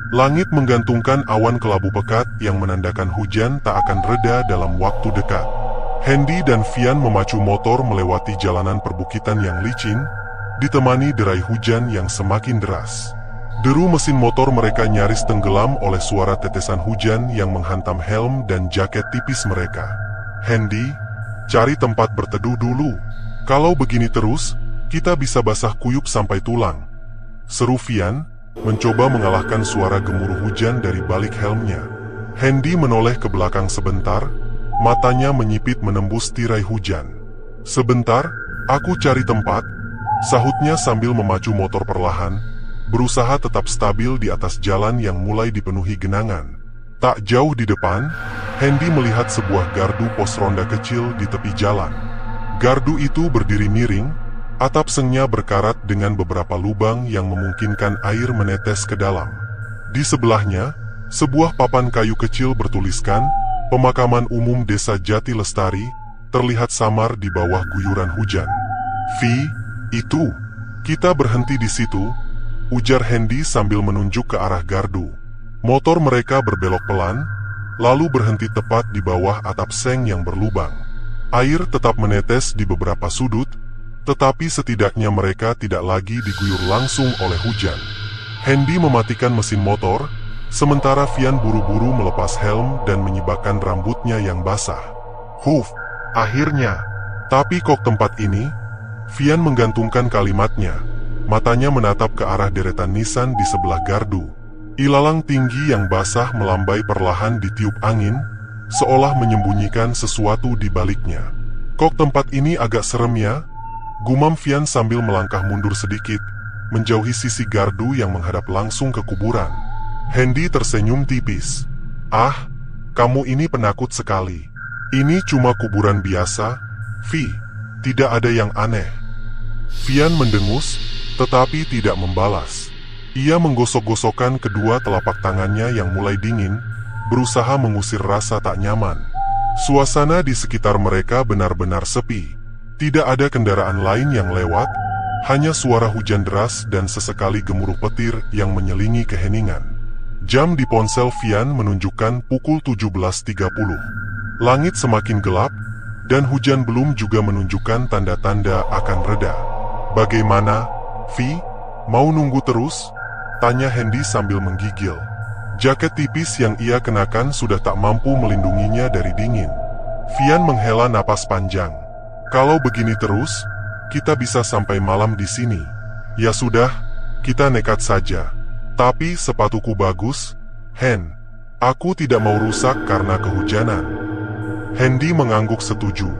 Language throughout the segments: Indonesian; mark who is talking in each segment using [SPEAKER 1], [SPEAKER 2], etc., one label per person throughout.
[SPEAKER 1] Langit menggantungkan awan kelabu pekat yang menandakan hujan tak akan reda dalam waktu dekat. Hendy dan Vian memacu motor melewati jalanan perbukitan yang licin, ditemani derai hujan yang semakin deras. Deru mesin motor mereka nyaris tenggelam oleh suara tetesan hujan yang menghantam helm dan jaket tipis mereka. "Hendy, cari tempat berteduh dulu. Kalau begini terus, kita bisa basah kuyup sampai tulang," seru Vian, mencoba mengalahkan suara gemuruh hujan dari balik helmnya. Hendy menoleh ke belakang sebentar, matanya menyipit menembus tirai hujan. "Sebentar, aku cari tempat," sahutnya sambil memacu motor perlahan, berusaha tetap stabil di atas jalan yang mulai dipenuhi genangan. Tak jauh di depan, Hendy melihat sebuah gardu pos ronda kecil di tepi jalan. Gardu itu berdiri miring, atap sengnya berkarat dengan beberapa lubang yang memungkinkan air menetes ke dalam. Di sebelahnya, sebuah papan kayu kecil bertuliskan, "Pemakaman Umum Desa Jati Lestari," terlihat samar di bawah guyuran hujan. "Vi, itu, kita berhenti di situ," ujar Hendy sambil menunjuk ke arah gardu. Motor mereka berbelok pelan, lalu berhenti tepat di bawah atap seng yang berlubang. Air tetap menetes di beberapa sudut, tetapi setidaknya mereka tidak lagi diguyur langsung oleh hujan. Hendy mematikan mesin motor, sementara Vian buru-buru melepas helm dan menyibakkan rambutnya yang basah. "Huf, akhirnya. Tapi kok tempat ini?" Vian menggantungkan kalimatnya, matanya menatap ke arah deretan nisan di sebelah gardu. Ilalang tinggi yang basah melambai perlahan ditiup angin, seolah menyembunyikan sesuatu di baliknya. "Kok tempat ini agak serem ya?" gumam Vian sambil melangkah mundur sedikit, menjauhi sisi gardu yang menghadap langsung ke kuburan. Hendy tersenyum tipis. "Ah, kamu ini penakut sekali. Ini cuma kuburan biasa, Vi. Tidak ada yang aneh." Vian mendengus, tetapi tidak membalas. Ia menggosok-gosokkan kedua telapak tangannya yang mulai dingin, berusaha mengusir rasa tak nyaman. Suasana di sekitar mereka benar-benar sepi. Tidak ada kendaraan lain yang lewat, hanya suara hujan deras dan sesekali gemuruh petir yang menyelingi keheningan. Jam di ponsel Vian menunjukkan pukul 17.30. Langit semakin gelap, dan hujan belum juga menunjukkan tanda-tanda akan reda. "Bagaimana, Vi? Mau nunggu terus?" tanya Hendy sambil menggigil. Jaket tipis yang ia kenakan sudah tak mampu melindunginya dari dingin. Vian menghela napas panjang. "Kalau begini terus, kita bisa sampai malam di sini." "Ya sudah, kita nekat saja. Tapi sepatuku bagus, Hen. Aku tidak mau rusak karena kehujanan." Hendy mengangguk setuju.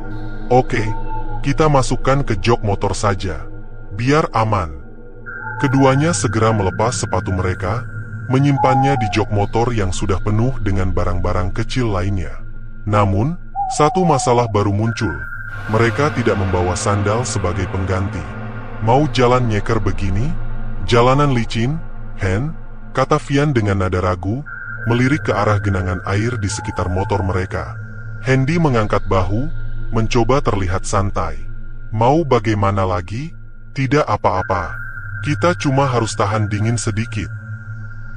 [SPEAKER 1] "Oke, kita masukkan ke jok motor saja. Biar aman." Keduanya segera melepas sepatu mereka, menyimpannya di jok motor yang sudah penuh dengan barang-barang kecil lainnya. Namun, satu masalah baru muncul. Mereka tidak membawa sandal sebagai pengganti. "Mau jalan nyeker begini? Jalanan licin, Hen?" kata Vian dengan nada ragu, melirik ke arah genangan air di sekitar motor mereka. Hendy mengangkat bahu, mencoba terlihat santai. "Mau bagaimana lagi? Tidak apa-apa. Kita cuma harus tahan dingin sedikit."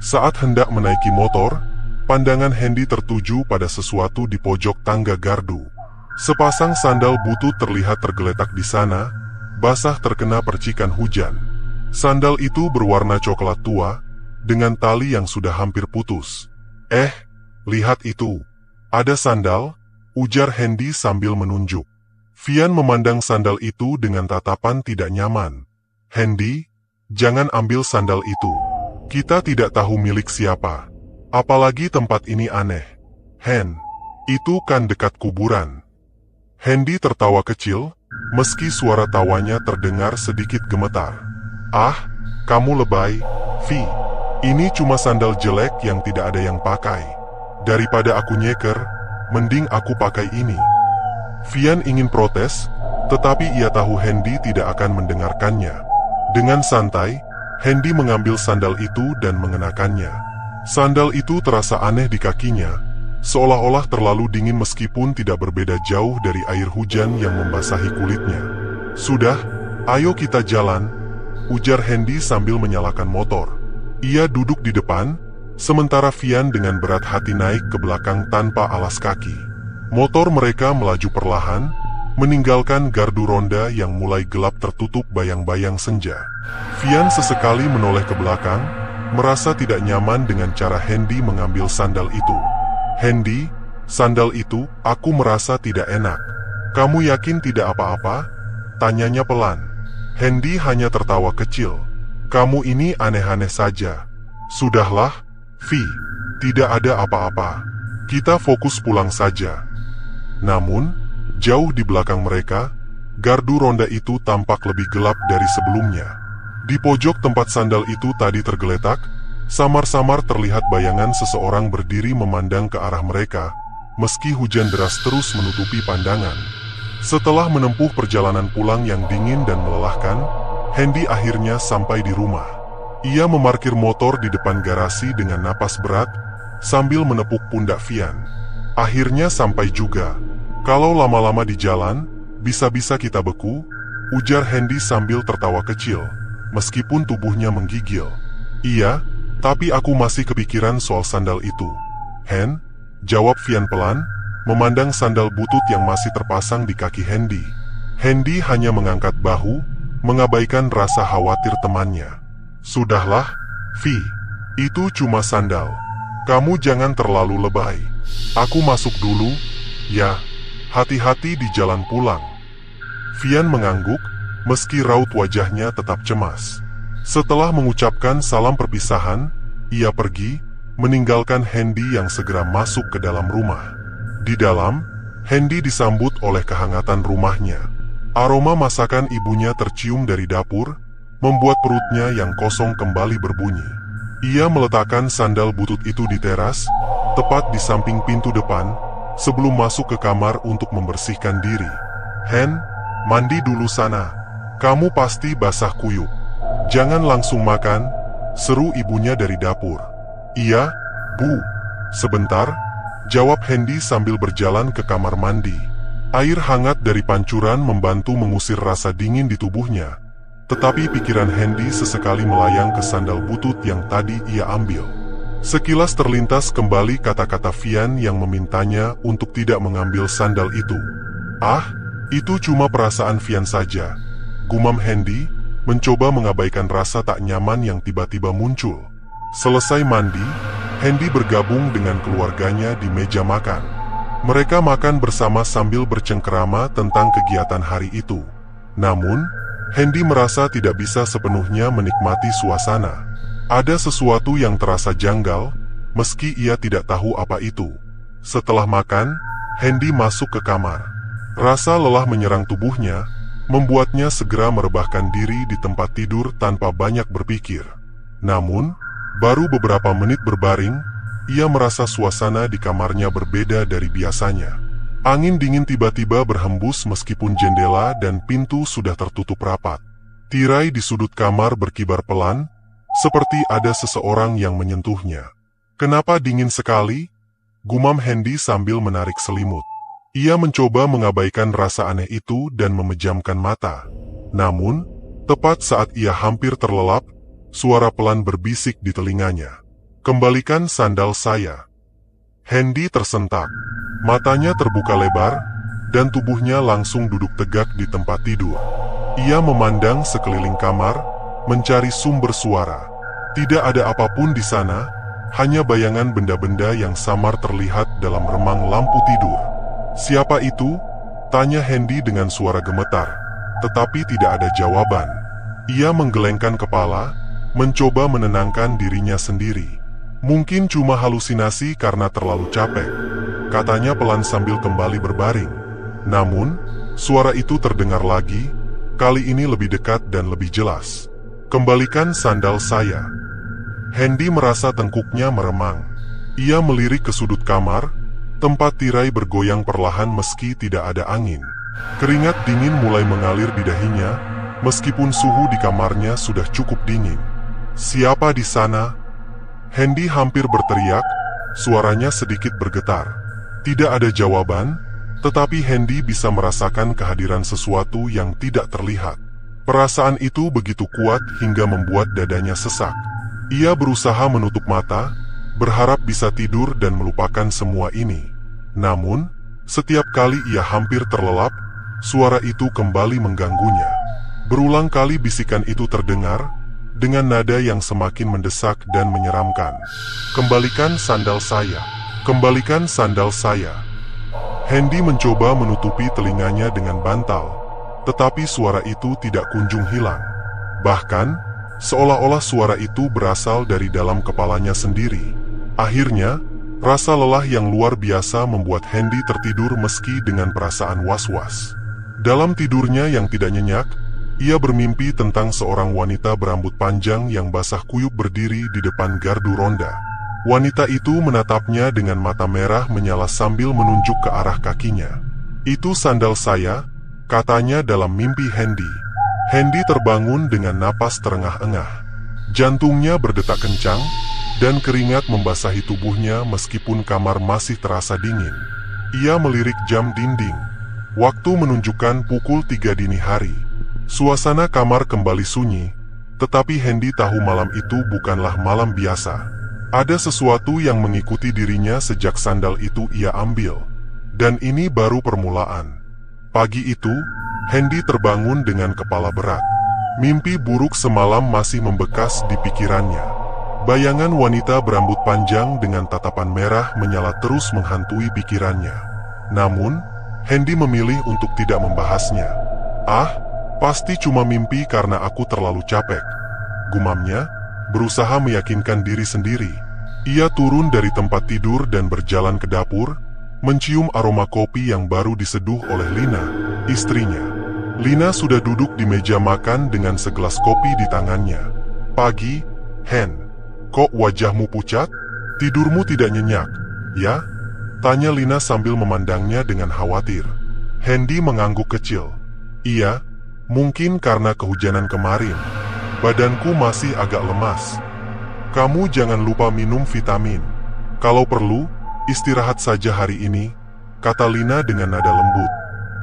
[SPEAKER 1] Saat hendak menaiki motor, pandangan Hendy tertuju pada sesuatu di pojok tangga gardu. Sepasang sandal butut terlihat tergeletak di sana, basah terkena percikan hujan. Sandal itu berwarna coklat tua, dengan tali yang sudah hampir putus. Lihat itu. Ada sandal," ujar Hendy sambil menunjuk. Vian memandang sandal itu dengan tatapan tidak nyaman. "Hendy, jangan ambil sandal itu. Kita tidak tahu milik siapa. Apalagi tempat ini aneh. Hen, itu kan dekat kuburan." Hendy tertawa kecil, meski suara tawanya terdengar sedikit gemetar. "Ah, kamu lebay, Vi. Ini cuma sandal jelek yang tidak ada yang pakai. Daripada aku nyeker, mending aku pakai ini." Vian ingin protes, tetapi ia tahu Hendy tidak akan mendengarkannya. Dengan santai, Hendy mengambil sandal itu dan mengenakannya. Sandal itu terasa aneh di kakinya, seolah-olah terlalu dingin meskipun tidak berbeda jauh dari air hujan yang membasahi kulitnya. "Sudah, ayo kita jalan," ujar Hendy sambil menyalakan motor. Ia duduk di depan, sementara Vian dengan berat hati naik ke belakang tanpa alas kaki. Motor mereka melaju perlahan, meninggalkan gardu ronda yang mulai gelap tertutup bayang-bayang senja. Vian sesekali menoleh ke belakang, merasa tidak nyaman dengan cara Hendy mengambil sandal itu. "Hendy, sandal itu, aku merasa tidak enak. Kamu yakin tidak apa-apa?" tanyanya pelan. Hendy hanya tertawa kecil. "Kamu ini aneh-aneh saja." "Sudahlah, Vi, tidak ada apa-apa. Kita fokus pulang saja." Namun, jauh di belakang mereka, gardu ronda itu tampak lebih gelap dari sebelumnya. Di pojok tempat sandal itu tadi tergeletak, samar-samar terlihat bayangan seseorang berdiri memandang ke arah mereka, meski hujan deras terus menutupi pandangan. Setelah menempuh perjalanan pulang yang dingin dan melelahkan, Hendy akhirnya sampai di rumah. Ia memarkir motor di depan garasi dengan napas berat, sambil menepuk pundak Vian. "Akhirnya sampai juga. Kalau lama-lama di jalan, bisa-bisa kita beku," ujar Hendy sambil tertawa kecil, meskipun tubuhnya menggigil. "Iya, tapi aku masih kepikiran soal sandal itu." "Hen?" jawab Vian pelan, memandang sandal butut yang masih terpasang di kaki Hendy. Hendy hanya mengangkat bahu, mengabaikan rasa khawatir temannya. "Sudahlah, Vi, itu cuma sandal. Kamu jangan terlalu lebay. Aku masuk dulu, ya. Hati-hati di jalan pulang." Vian mengangguk, meski raut wajahnya tetap cemas. Setelah mengucapkan salam perpisahan, ia pergi, meninggalkan Hendy yang segera masuk ke dalam rumah. Di dalam, Hendy disambut oleh kehangatan rumahnya. Aroma masakan ibunya tercium dari dapur, membuat perutnya yang kosong kembali berbunyi. Ia meletakkan sandal butut itu di teras, tepat di samping pintu depan, sebelum masuk ke kamar untuk membersihkan diri. "Hen, mandi dulu sana. Kamu pasti basah kuyup. Jangan langsung makan," seru ibunya dari dapur. "Iya, Bu. Sebentar," jawab Hendy sambil berjalan ke kamar mandi. Air hangat dari pancuran membantu mengusir rasa dingin di tubuhnya. Tetapi pikiran Hendy sesekali melayang ke sandal butut yang tadi ia ambil. Sekilas terlintas kembali kata-kata Vian yang memintanya untuk tidak mengambil sandal itu. "Ah, itu cuma perasaan Vian saja," gumam Hendy, mencoba mengabaikan rasa tak nyaman yang tiba-tiba muncul. Selesai mandi, Hendy bergabung dengan keluarganya di meja makan. Mereka makan bersama sambil bercengkerama tentang kegiatan hari itu. Namun, Hendy merasa tidak bisa sepenuhnya menikmati suasana. Ada sesuatu yang terasa janggal, meski ia tidak tahu apa itu. Setelah makan, Hendy masuk ke kamar. Rasa lelah menyerang tubuhnya, membuatnya segera merebahkan diri di tempat tidur tanpa banyak berpikir. Namun, baru beberapa menit berbaring, ia merasa suasana di kamarnya berbeda dari biasanya. Angin dingin tiba-tiba berhembus meskipun jendela dan pintu sudah tertutup rapat. Tirai di sudut kamar berkibar pelan, seperti ada seseorang yang menyentuhnya. "Kenapa dingin sekali?" gumam Hendy sambil menarik selimut. Ia mencoba mengabaikan rasa aneh itu dan memejamkan mata. Namun, tepat saat ia hampir terlelap, suara pelan berbisik di telinganya. "Kembalikan sandal saya." Hendy tersentak. Matanya terbuka lebar, dan tubuhnya langsung duduk tegak di tempat tidur. Ia memandang sekeliling kamar, mencari sumber suara. Tidak ada apapun di sana, hanya bayangan benda-benda yang samar terlihat dalam remang lampu tidur. "Siapa itu?" tanya Hendy dengan suara gemetar, tetapi tidak ada jawaban. Ia menggelengkan kepala, mencoba menenangkan dirinya sendiri. "Mungkin cuma halusinasi karena terlalu capek," katanya pelan sambil kembali berbaring. Namun, suara itu terdengar lagi, kali ini lebih dekat dan lebih jelas. "Kembalikan sandal saya." Hendy merasa tengkuknya meremang. Ia melirik ke sudut kamar, tempat tirai bergoyang perlahan meski tidak ada angin. Keringat dingin mulai mengalir di dahinya, meskipun suhu di kamarnya sudah cukup dingin. "Siapa di sana?" Hendy hampir berteriak, suaranya sedikit bergetar. Tidak ada jawaban, tetapi Hendy bisa merasakan kehadiran sesuatu yang tidak terlihat. Perasaan itu begitu kuat hingga membuat dadanya sesak. Ia berusaha menutup mata, berharap bisa tidur dan melupakan semua ini. Namun, setiap kali ia hampir terlelap, suara itu kembali mengganggunya. Berulang kali bisikan itu terdengar, dengan nada yang semakin mendesak dan menyeramkan. "Kembalikan sandal saya. Kembalikan sandal saya." Hendy mencoba menutupi telinganya dengan bantal, tetapi suara itu tidak kunjung hilang. Bahkan, seolah-olah suara itu berasal dari dalam kepalanya sendiri. Akhirnya, rasa lelah yang luar biasa membuat Hendy tertidur meski dengan perasaan was-was. Dalam tidurnya yang tidak nyenyak, ia bermimpi tentang seorang wanita berambut panjang yang basah kuyup berdiri di depan gardu ronda. Wanita itu menatapnya dengan mata merah menyala sambil menunjuk ke arah kakinya. "Itu sandal saya," katanya dalam mimpi Hendy. Hendy terbangun dengan napas terengah-engah. Jantungnya berdetak kencang, dan keringat membasahi tubuhnya meskipun kamar masih terasa dingin. Ia melirik jam dinding. Waktu menunjukkan pukul 3 dini hari. Suasana kamar kembali sunyi, tetapi Hendy tahu malam itu bukanlah malam biasa. Ada sesuatu yang mengikuti dirinya sejak sandal itu ia ambil. Dan ini baru permulaan. Pagi itu, Hendy terbangun dengan kepala berat. Mimpi buruk semalam masih membekas di pikirannya. Bayangan wanita berambut panjang dengan tatapan merah menyala terus menghantui pikirannya. Namun, Hendy memilih untuk tidak membahasnya. Pasti cuma mimpi karena aku terlalu capek," gumamnya, berusaha meyakinkan diri sendiri. Ia turun dari tempat tidur dan berjalan ke dapur, mencium aroma kopi yang baru diseduh oleh Lina, istrinya. Lina sudah duduk di meja makan dengan segelas kopi di tangannya. "Pagi, Hen. Kok wajahmu pucat? Tidurmu tidak nyenyak, ya?" tanya Lina sambil memandangnya dengan khawatir. Hendy mengangguk kecil. "Iya, mungkin karena kehujanan kemarin. Badanku masih agak lemas. Kamu jangan lupa minum vitamin. Kalau perlu, istirahat saja hari ini," kata Lina dengan nada lembut.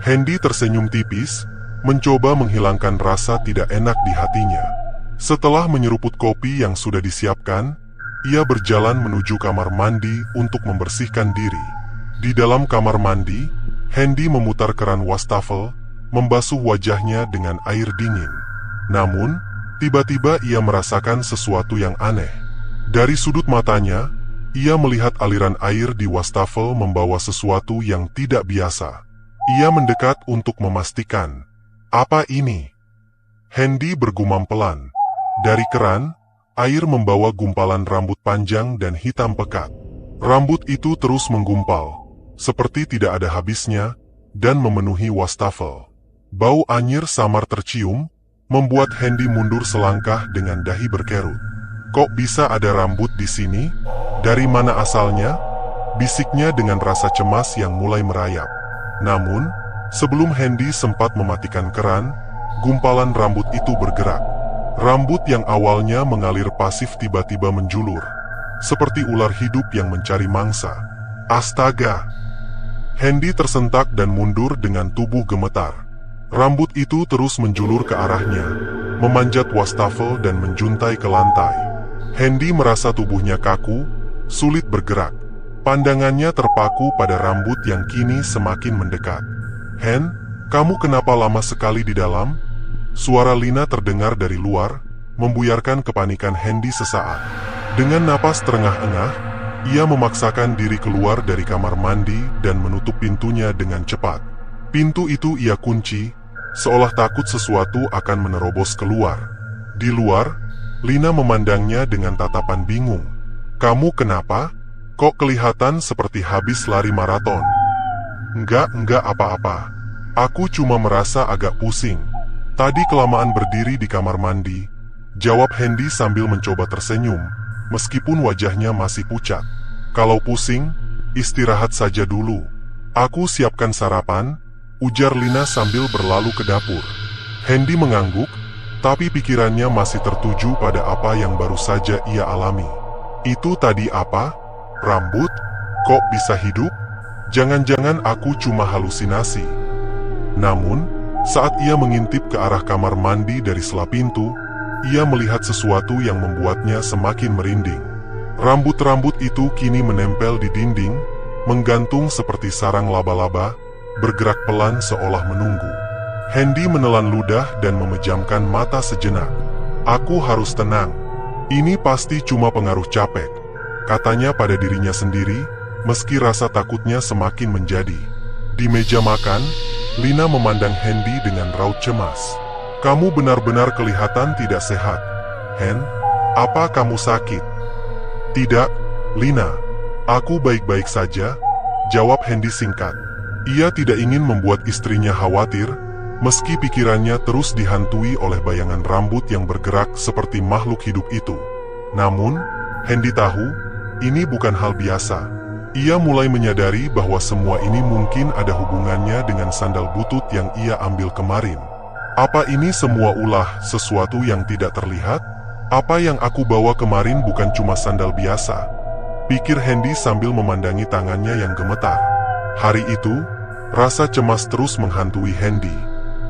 [SPEAKER 1] Hendy tersenyum tipis, mencoba menghilangkan rasa tidak enak di hatinya. Setelah menyeruput kopi yang sudah disiapkan, ia berjalan menuju kamar mandi untuk membersihkan diri. Di dalam kamar mandi, Hendy memutar keran wastafel, membasuh wajahnya dengan air dingin. Namun, tiba-tiba ia merasakan sesuatu yang aneh. Dari sudut matanya, ia melihat aliran air di wastafel membawa sesuatu yang tidak biasa. Ia mendekat untuk memastikan. "Apa ini?" Hendy bergumam pelan. Dari keran, air membawa gumpalan rambut panjang dan hitam pekat. Rambut itu terus menggumpal, seperti tidak ada habisnya, dan memenuhi wastafel. Bau anyir samar tercium, membuat Hendy mundur selangkah dengan dahi berkerut. "Kok bisa ada rambut di sini? Dari mana asalnya?" bisiknya dengan rasa cemas yang mulai merayap. Namun, sebelum Hendy sempat mematikan keran, gumpalan rambut itu bergerak. Rambut yang awalnya mengalir pasif tiba-tiba menjulur, seperti ular hidup yang mencari mangsa. Astaga! Hendy tersentak dan mundur dengan tubuh gemetar. Rambut itu terus menjulur ke arahnya, memanjat wastafel dan menjuntai ke lantai. Hendy merasa tubuhnya kaku, sulit bergerak. Pandangannya terpaku pada rambut yang kini semakin mendekat. "Hen, kamu kenapa lama sekali di dalam?" Suara Lina terdengar dari luar, membuyarkan kepanikan Hendy sesaat. Dengan napas terengah-engah, ia memaksakan diri keluar dari kamar mandi dan menutup pintunya dengan cepat. Pintu itu ia kunci, seolah takut sesuatu akan menerobos keluar. Di luar, Lina memandangnya dengan tatapan bingung. "Kamu kenapa? Kok kelihatan seperti habis lari maraton?" Enggak apa-apa. Aku cuma merasa agak pusing. Tadi kelamaan berdiri di kamar mandi," jawab Hendy sambil mencoba tersenyum, meskipun wajahnya masih pucat. "Kalau pusing, istirahat saja dulu. Aku siapkan sarapan," ujar Lina sambil berlalu ke dapur. Hendy mengangguk, tapi pikirannya masih tertuju pada apa yang baru saja ia alami. "Itu tadi apa? Rambut? Kok bisa hidup? Jangan-jangan aku cuma halusinasi." Namun, saat ia mengintip ke arah kamar mandi dari sela pintu, ia melihat sesuatu yang membuatnya semakin merinding. Rambut-rambut itu kini menempel di dinding, menggantung seperti sarang laba-laba, bergerak pelan seolah menunggu. Hendy menelan ludah dan memejamkan mata sejenak. Aku harus tenang. Ini pasti cuma pengaruh capek, katanya pada dirinya sendiri, meski rasa takutnya semakin menjadi. Di meja makan, Lina memandang Hendy dengan raut cemas. Kamu benar-benar kelihatan tidak sehat. Hen, apa kamu sakit? Tidak, Lina. Aku baik-baik saja, jawab Hendy singkat. Ia tidak ingin membuat istrinya khawatir, meski pikirannya terus dihantui oleh bayangan rambut yang bergerak seperti makhluk hidup itu. Namun, Hendy tahu, ini bukan hal biasa. Ia mulai menyadari bahwa semua ini mungkin ada hubungannya dengan sandal butut yang ia ambil kemarin. Apa ini semua ulah sesuatu yang tidak terlihat? Apa yang aku bawa kemarin bukan cuma sandal biasa, pikir Hendy sambil memandangi tangannya yang gemetar. Hari itu, rasa cemas terus menghantui Hendy.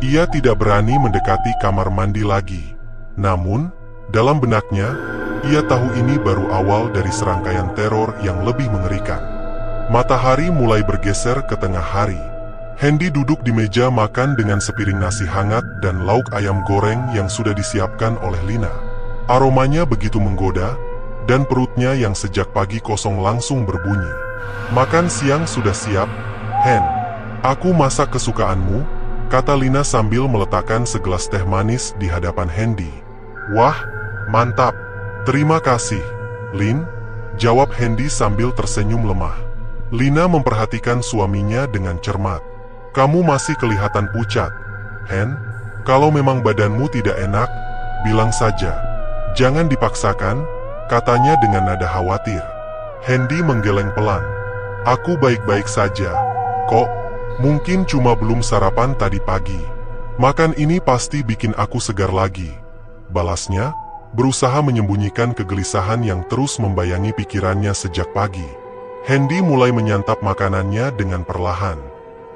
[SPEAKER 1] Ia tidak berani mendekati kamar mandi lagi. Namun, dalam benaknya, ia tahu ini baru awal dari serangkaian teror yang lebih mengerikan. Matahari mulai bergeser ke tengah hari. Hendy duduk di meja makan dengan sepiring nasi hangat dan lauk ayam goreng yang sudah disiapkan oleh Lina. Aromanya begitu menggoda, dan perutnya yang sejak pagi kosong langsung berbunyi. Makan siang sudah siap, Hen. Aku masak kesukaanmu, kata Lina sambil meletakkan segelas teh manis di hadapan Hendy. Wah, mantap. Terima kasih, Lin, jawab Hendy sambil tersenyum lemah. Lina memperhatikan suaminya dengan cermat. Kamu masih kelihatan pucat, Hen. Kalau memang badanmu tidak enak, bilang saja. Jangan dipaksakan, katanya dengan nada khawatir. Hendy menggeleng pelan. Aku baik-baik saja, kok. Mungkin cuma belum sarapan tadi pagi. Makan ini pasti bikin aku segar lagi, balasnya, berusaha menyembunyikan kegelisahan yang terus membayangi pikirannya sejak pagi. Hendy mulai menyantap makanannya dengan perlahan.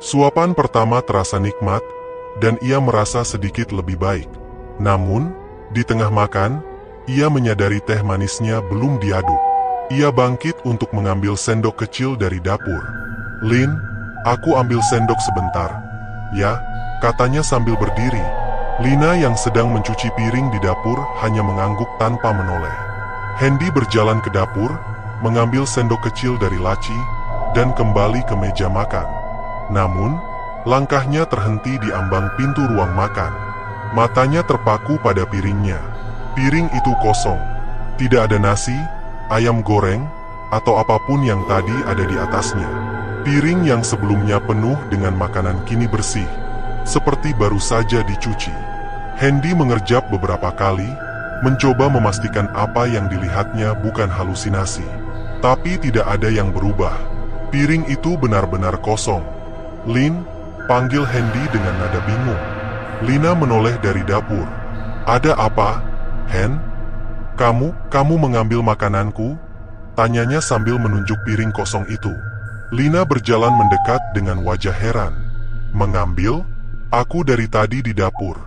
[SPEAKER 1] Suapan pertama terasa nikmat, dan ia merasa sedikit lebih baik. Namun, di tengah makan, ia menyadari teh manisnya belum diaduk. Ia bangkit untuk mengambil sendok kecil dari dapur. Lin, aku ambil sendok sebentar. Ya, katanya sambil berdiri. Lina yang sedang mencuci piring di dapur hanya mengangguk tanpa menoleh. Hendy berjalan ke dapur, mengambil sendok kecil dari laci, dan kembali ke meja makan. Namun, langkahnya terhenti di ambang pintu ruang makan. Matanya terpaku pada piringnya. Piring itu kosong. Tidak ada nasi, ayam goreng, atau apapun yang tadi ada di atasnya. Piring yang sebelumnya penuh dengan makanan kini bersih, seperti baru saja dicuci. Hendy mengerjap beberapa kali, mencoba memastikan apa yang dilihatnya bukan halusinasi. Tapi tidak ada yang berubah. Piring itu benar-benar kosong. Lin, panggil Hendy dengan nada bingung. Lina menoleh dari dapur. Ada apa? Hen? Kamu mengambil makananku? Tanyanya sambil menunjuk piring kosong itu. Lina berjalan mendekat dengan wajah heran. Mengambil? Aku dari tadi di dapur.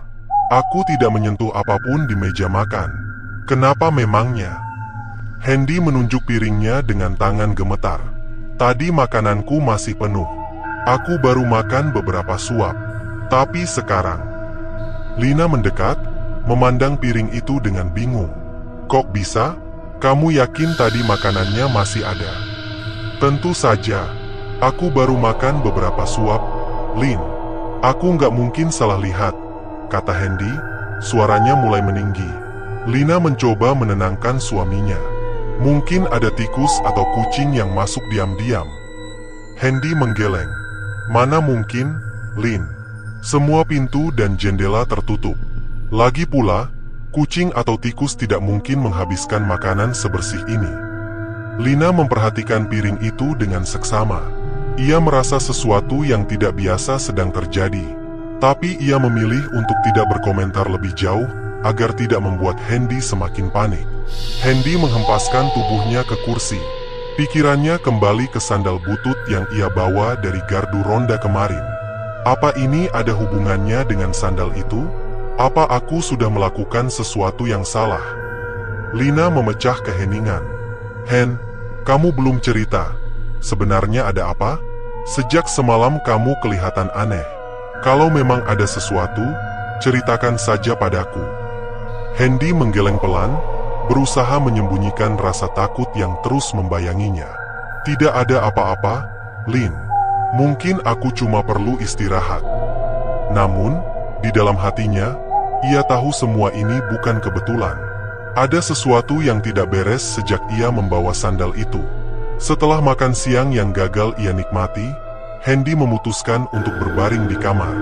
[SPEAKER 1] Aku tidak menyentuh apapun di meja makan. Kenapa memangnya? Hendy menunjuk piringnya dengan tangan gemetar. Tadi makananku masih penuh. Aku baru makan beberapa suap. Tapi sekarang... Lina mendekat, memandang piring itu dengan bingung. Kok bisa? Kamu yakin tadi makanannya masih ada? Tentu saja. Aku baru makan beberapa suap, Lin. Aku nggak mungkin salah lihat, kata Hendy, suaranya mulai meninggi. Lina mencoba menenangkan suaminya. Mungkin ada tikus atau kucing yang masuk diam-diam. Hendy menggeleng. Mana mungkin, Lin. Semua pintu dan jendela tertutup. Lagi pula, kucing atau tikus tidak mungkin menghabiskan makanan sebersih ini. Lina memperhatikan piring itu dengan seksama. Ia merasa sesuatu yang tidak biasa sedang terjadi. Tapi ia memilih untuk tidak berkomentar lebih jauh, agar tidak membuat Hendy semakin panik. Hendy menghempaskan tubuhnya ke kursi. Pikirannya kembali ke sandal butut yang ia bawa dari gardu ronda kemarin. Apa ini ada hubungannya dengan sandal itu? Apa aku sudah melakukan sesuatu yang salah? Lina memecah keheningan. Hen, kamu belum cerita. Sebenarnya ada apa? Sejak semalam kamu kelihatan aneh. Kalau memang ada sesuatu, ceritakan saja padaku. Hendy menggeleng pelan, berusaha menyembunyikan rasa takut yang terus membayanginya. Tidak ada apa-apa, Lin. Mungkin aku cuma perlu istirahat. Namun, di dalam hatinya, ia tahu semua ini bukan kebetulan. Ada sesuatu yang tidak beres sejak ia membawa sandal itu. Setelah makan siang yang gagal ia nikmati, Hendy memutuskan untuk berbaring di kamar.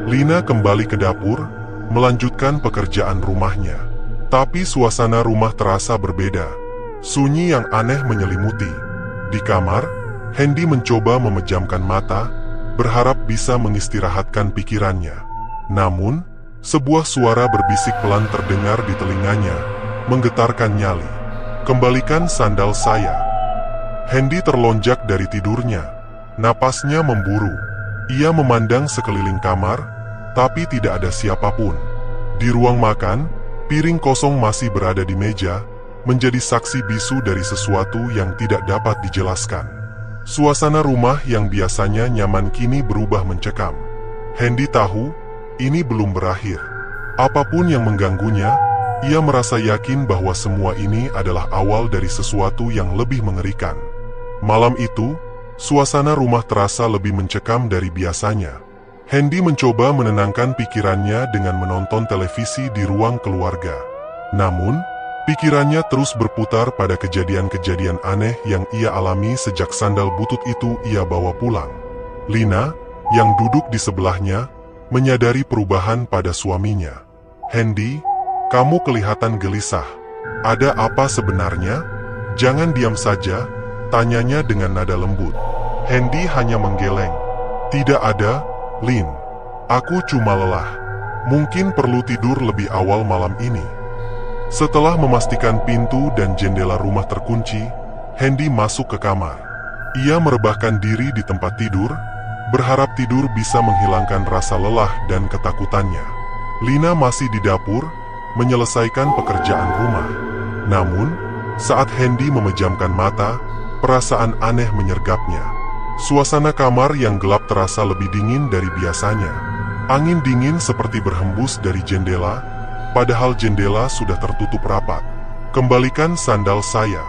[SPEAKER 1] Lina kembali ke dapur, melanjutkan pekerjaan rumahnya. Tapi suasana rumah terasa berbeda. Sunyi yang aneh menyelimuti. Di kamar, Hendy mencoba memejamkan mata, berharap bisa mengistirahatkan pikirannya. Namun, sebuah suara berbisik pelan terdengar di telinganya, menggetarkan nyali. Kembalikan sandal saya. Hendy terlonjak dari tidurnya. Napasnya memburu. Ia memandang sekeliling kamar, tapi tidak ada siapapun. Di ruang makan, piring kosong masih berada di meja, menjadi saksi bisu dari sesuatu yang tidak dapat dijelaskan. Suasana rumah yang biasanya nyaman kini berubah mencekam. Hendy tahu, ini belum berakhir. Apapun yang mengganggunya, ia merasa yakin bahwa semua ini adalah awal dari sesuatu yang lebih mengerikan. Malam itu, suasana rumah terasa lebih mencekam dari biasanya. Hendy mencoba menenangkan pikirannya dengan menonton televisi di ruang keluarga. Namun, pikirannya terus berputar pada kejadian-kejadian aneh yang ia alami sejak sandal butut itu ia bawa pulang. Lina, yang duduk di sebelahnya, menyadari perubahan pada suaminya. Hendy, kamu kelihatan gelisah. Ada apa sebenarnya? Jangan diam saja, tanyanya dengan nada lembut. Hendy hanya menggeleng. Tidak ada, Lin. Aku cuma lelah. Mungkin perlu tidur lebih awal malam ini. Setelah memastikan pintu dan jendela rumah terkunci, Hendy masuk ke kamar. Ia merebahkan diri di tempat tidur, berharap tidur bisa menghilangkan rasa lelah dan ketakutannya. Lina masih di dapur, menyelesaikan pekerjaan rumah. Namun, saat Hendy memejamkan mata, perasaan aneh menyergapnya. Suasana kamar yang gelap terasa lebih dingin dari biasanya. Angin dingin seperti berhembus dari jendela, padahal jendela sudah tertutup rapat. Kembalikan sandal saya.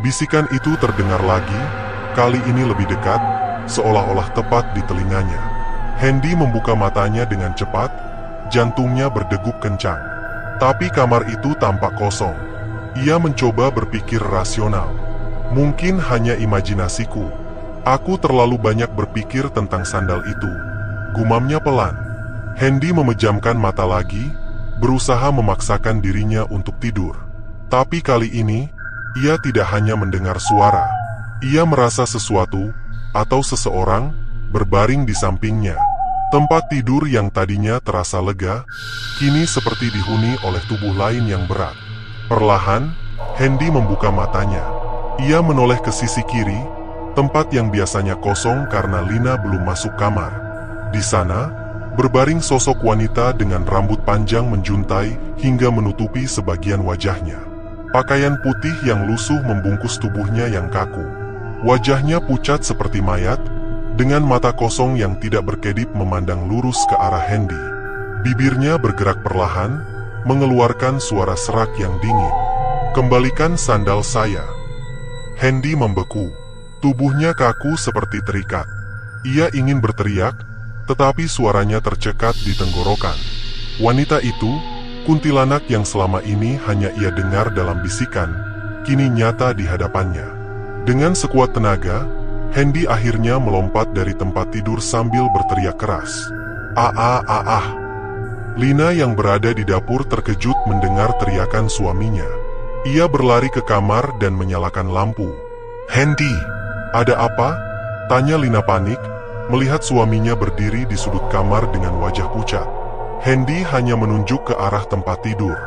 [SPEAKER 1] Bisikan itu terdengar lagi, kali ini lebih dekat, seolah-olah tepat di telinganya. Hendy membuka matanya dengan cepat, jantungnya berdegup kencang. Tapi kamar itu tampak kosong. Ia mencoba berpikir rasional. Mungkin hanya imajinasiku. Aku terlalu banyak berpikir tentang sandal itu. Gumamnya pelan. Hendy memejamkan mata lagi, berusaha memaksakan dirinya untuk tidur. Tapi kali ini, ia tidak hanya mendengar suara. Ia merasa sesuatu, atau seseorang, berbaring di sampingnya. Tempat tidur yang tadinya terasa lega, kini seperti dihuni oleh tubuh lain yang berat. Perlahan, Hendy membuka matanya. Ia menoleh ke sisi kiri, tempat yang biasanya kosong karena Lina belum masuk kamar. Di sana, berbaring sosok wanita dengan rambut panjang menjuntai hingga menutupi sebagian wajahnya. Pakaian putih yang lusuh membungkus tubuhnya yang kaku. Wajahnya pucat seperti mayat, dengan mata kosong yang tidak berkedip memandang lurus ke arah Hendy. Bibirnya bergerak perlahan, mengeluarkan suara serak yang dingin. Kembalikan sandal saya. Hendy membeku. Tubuhnya kaku seperti terikat. Ia ingin berteriak, tetapi suaranya tercekat di tenggorokan. Wanita itu, kuntilanak yang selama ini hanya ia dengar dalam bisikan, kini nyata di hadapannya. Dengan sekuat tenaga, Hendy akhirnya melompat dari tempat tidur sambil berteriak keras. "Ah!" Lina yang berada di dapur terkejut mendengar teriakan suaminya. Ia berlari ke kamar dan menyalakan lampu. "Hendy, ada apa?" tanya Lina panik, melihat suaminya berdiri di sudut kamar dengan wajah pucat. Hendy hanya menunjuk ke arah tempat tidur.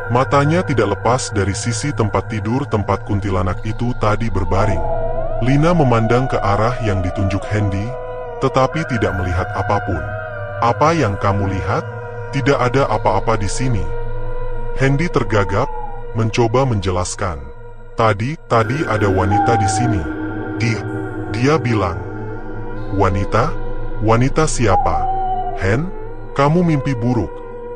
[SPEAKER 1] Matanya tidak lepas dari sisi tempat tidur tempat kuntilanak itu tadi berbaring. Lina memandang ke arah yang ditunjuk Hendy, tetapi tidak melihat apapun. "Apa yang kamu lihat? Tidak ada apa-apa di sini." Hendy tergagap, mencoba menjelaskan. Tadi ada wanita di sini. Dia bilang. Wanita? Wanita siapa? Hen? Kamu mimpi buruk,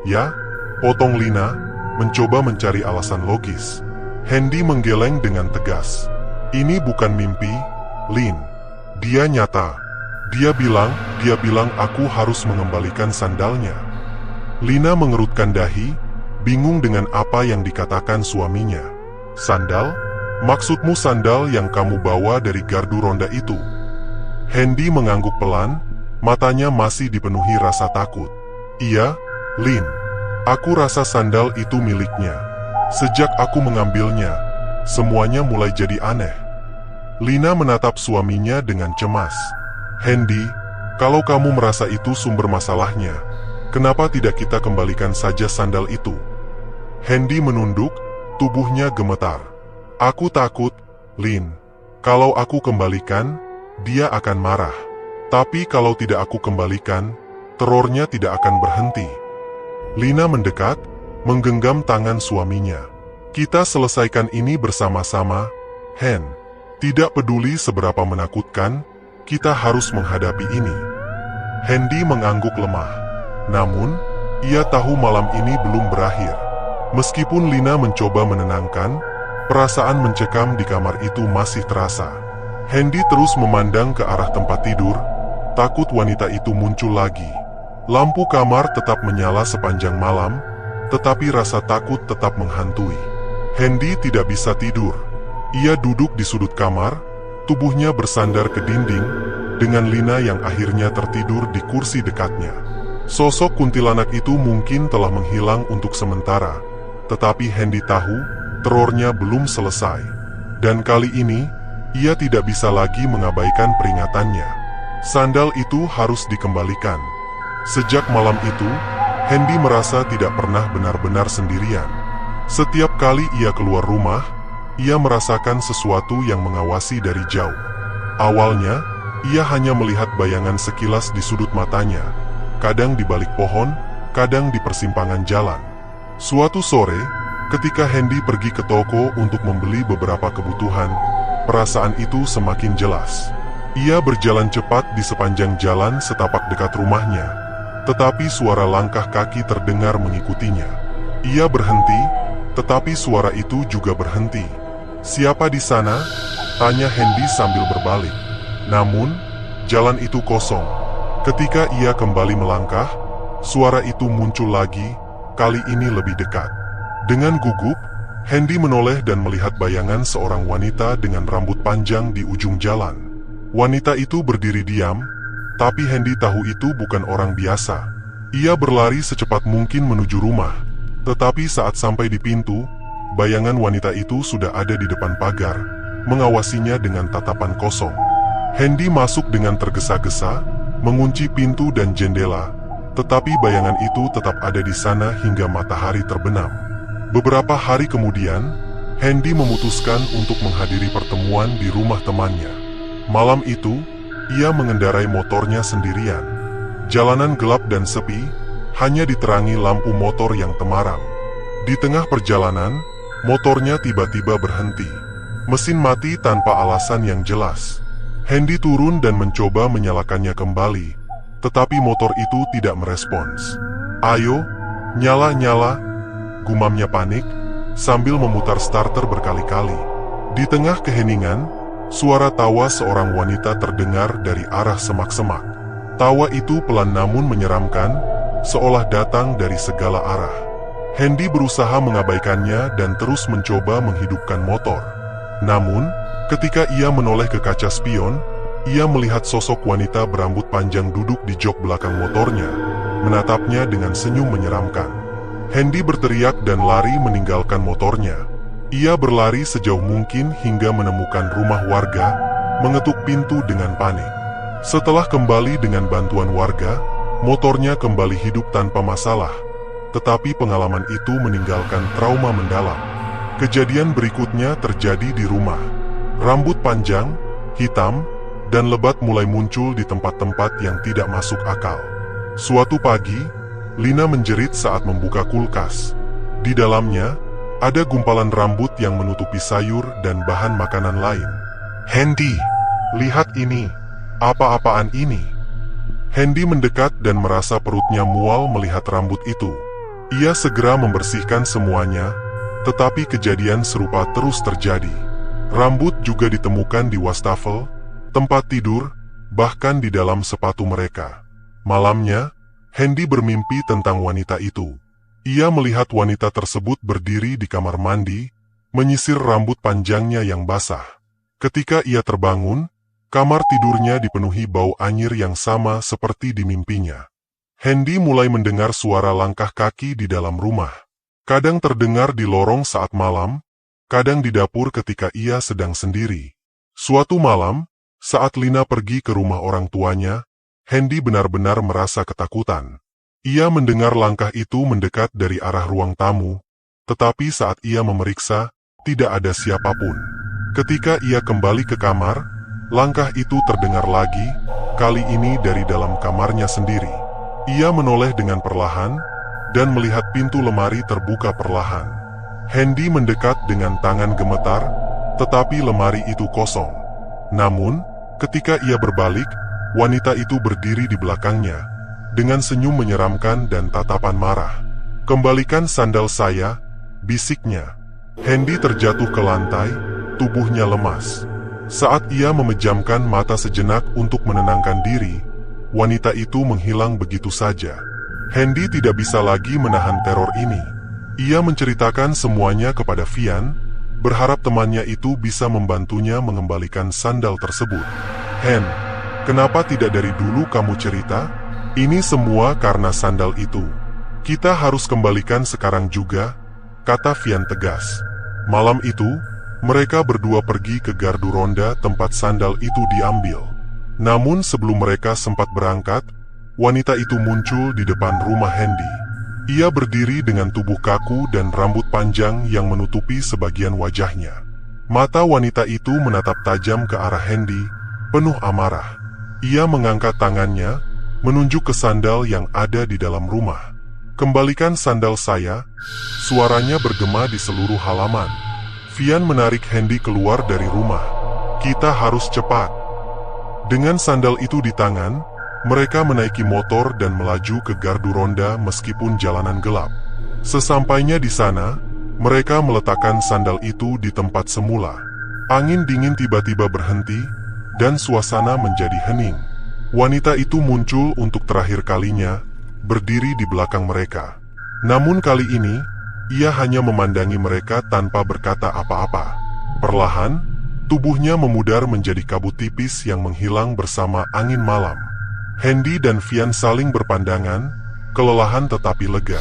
[SPEAKER 1] ya? Potong Lina, mencoba mencari alasan logis. Hendy menggeleng dengan tegas. Ini bukan mimpi, Lin. Dia nyata. Dia bilang aku harus mengembalikan sandalnya. Lina mengerutkan dahi, bingung dengan apa yang dikatakan suaminya. Sandal? Maksudmu sandal yang kamu bawa dari gardu ronda itu? Hendy mengangguk pelan, matanya masih dipenuhi rasa takut. Iya, Lin. Aku rasa sandal itu miliknya. Sejak aku mengambilnya, semuanya mulai jadi aneh. Lina menatap suaminya dengan cemas. Hendy, kalau kamu merasa itu sumber masalahnya, kenapa tidak kita kembalikan saja sandal itu? Hendy menunduk, tubuhnya gemetar. Aku takut, Lin. Kalau aku kembalikan, dia akan marah. Tapi kalau tidak aku kembalikan, terornya tidak akan berhenti. Lina mendekat, menggenggam tangan suaminya. Kita selesaikan ini bersama-sama, Hen. Tidak peduli seberapa menakutkan, kita harus menghadapi ini. Hendy mengangguk lemah. Namun, ia tahu malam ini belum berakhir. Meskipun Lina mencoba menenangkan, perasaan mencekam di kamar itu masih terasa. Hendy terus memandang ke arah tempat tidur, takut wanita itu muncul lagi. Lampu kamar tetap menyala sepanjang malam, tetapi rasa takut tetap menghantui. Hendy tidak bisa tidur. Ia duduk di sudut kamar, tubuhnya bersandar ke dinding, dengan Lina yang akhirnya tertidur di kursi dekatnya. Sosok kuntilanak itu mungkin telah menghilang untuk sementara, tetapi Hendy tahu, terornya belum selesai. Dan kali ini, ia tidak bisa lagi mengabaikan peringatannya. Sandal itu harus dikembalikan. Sejak malam itu, Hendy merasa tidak pernah benar-benar sendirian. Setiap kali ia keluar rumah, ia merasakan sesuatu yang mengawasi dari jauh. Awalnya, ia hanya melihat bayangan sekilas di sudut matanya, kadang di balik pohon, kadang di persimpangan jalan. Suatu sore, ketika Hendy pergi ke toko untuk membeli beberapa kebutuhan, perasaan itu semakin jelas. Ia berjalan cepat di sepanjang jalan setapak dekat rumahnya, tetapi suara langkah kaki terdengar mengikutinya. Ia berhenti, tetapi suara itu juga berhenti. "Siapa di sana?" tanya Hendy sambil berbalik. Namun, jalan itu kosong. Ketika ia kembali melangkah, suara itu muncul lagi, kali ini lebih dekat. Dengan gugup, Hendy menoleh dan melihat bayangan seorang wanita dengan rambut panjang di ujung jalan. Wanita itu berdiri diam, tapi Hendy tahu itu bukan orang biasa. Ia berlari secepat mungkin menuju rumah, tetapi saat sampai di pintu, bayangan wanita itu sudah ada di depan pagar, mengawasinya dengan tatapan kosong. Hendy masuk dengan tergesa-gesa, mengunci pintu dan jendela, tetapi bayangan itu tetap ada di sana hingga matahari terbenam. Beberapa hari kemudian, Hendy memutuskan untuk menghadiri pertemuan di rumah temannya. Malam itu, ia mengendarai motornya sendirian. Jalanan gelap dan sepi, hanya diterangi lampu motor yang temaram. Di tengah perjalanan, motornya tiba-tiba berhenti. Mesin mati tanpa alasan yang jelas. Hendy turun dan mencoba menyalakannya kembali, tetapi motor itu tidak merespons. "Ayo, nyala-nyala," gumamnya panik, sambil memutar starter berkali-kali. Di tengah keheningan, suara tawa seorang wanita terdengar dari arah semak-semak. Tawa itu pelan namun menyeramkan, seolah datang dari segala arah. Hendy berusaha mengabaikannya dan terus mencoba menghidupkan motor. Namun, ketika ia menoleh ke kaca spion, ia melihat sosok wanita berambut panjang duduk di jok belakang motornya, menatapnya dengan senyum menyeramkan. Hendy berteriak dan lari meninggalkan motornya. Ia berlari sejauh mungkin hingga menemukan rumah warga, mengetuk pintu dengan panik. Setelah kembali dengan bantuan warga, motornya kembali hidup tanpa masalah. Tetapi pengalaman itu meninggalkan trauma mendalam. Kejadian berikutnya terjadi di rumah. Rambut panjang, hitam, dan lebat mulai muncul di tempat-tempat yang tidak masuk akal. Suatu pagi, Lina menjerit saat membuka kulkas. Di dalamnya, Ada gumpalan rambut yang menutupi sayur dan bahan makanan lain. "Hendy, lihat ini. Apa-apaan ini?" Hendy mendekat dan merasa perutnya mual melihat rambut itu. Ia segera membersihkan semuanya, tetapi kejadian serupa terus terjadi. Rambut juga ditemukan di wastafel, tempat tidur, bahkan di dalam sepatu mereka. Malamnya, Hendy bermimpi tentang wanita itu. Ia melihat wanita tersebut berdiri di kamar mandi, menyisir rambut panjangnya yang basah. Ketika ia terbangun, kamar tidurnya dipenuhi bau anyir yang sama seperti di mimpinya. Hendy mulai mendengar suara langkah kaki di dalam rumah. Kadang terdengar di lorong saat malam, kadang di dapur ketika ia sedang sendiri. Suatu malam, saat Lina pergi ke rumah orang tuanya, Hendy benar-benar merasa ketakutan. Ia mendengar langkah itu mendekat dari arah ruang tamu, tetapi saat ia memeriksa, tidak ada siapapun. Ketika ia kembali ke kamar, langkah itu terdengar lagi, kali ini dari dalam kamarnya sendiri. Ia menoleh dengan perlahan, dan melihat pintu lemari terbuka perlahan. Hendy mendekat dengan tangan gemetar, tetapi lemari itu kosong. Namun, ketika ia berbalik, wanita itu berdiri di belakangnya, dengan senyum menyeramkan dan tatapan marah. "Kembalikan sandal saya," bisiknya. Hendy terjatuh ke lantai, tubuhnya lemas. Saat ia memejamkan mata sejenak untuk menenangkan diri, wanita itu menghilang begitu saja. Hendy tidak bisa lagi menahan teror ini. Ia menceritakan semuanya kepada Vian, berharap temannya itu bisa membantunya mengembalikan sandal tersebut. "Hen, kenapa tidak dari dulu kamu cerita? Ini semua karena sandal itu. Kita harus kembalikan sekarang juga," kata Vian tegas. Malam itu, mereka berdua pergi ke gardu ronda tempat sandal itu diambil. Namun sebelum mereka sempat berangkat, wanita itu muncul di depan rumah Hendy. Ia berdiri dengan tubuh kaku dan rambut panjang yang menutupi sebagian wajahnya. Mata wanita itu menatap tajam ke arah Hendy, penuh amarah. Ia mengangkat tangannya, menunjuk ke sandal yang ada di dalam rumah. "Kembalikan sandal saya," suaranya bergema di seluruh halaman. Vian menarik Hendy keluar dari rumah. "Kita harus cepat." Dengan sandal itu di tangan, mereka menaiki motor dan melaju ke gardu ronda meskipun jalanan gelap. Sesampainya di sana, mereka meletakkan sandal itu di tempat semula. Angin dingin tiba-tiba berhenti, dan suasana menjadi hening. Wanita itu muncul untuk terakhir kalinya, berdiri di belakang mereka. Namun kali ini, ia hanya memandangi mereka tanpa berkata apa-apa. Perlahan, tubuhnya memudar menjadi kabut tipis yang menghilang bersama angin malam. Hendy dan Vian saling berpandangan, kelelahan tetapi lega.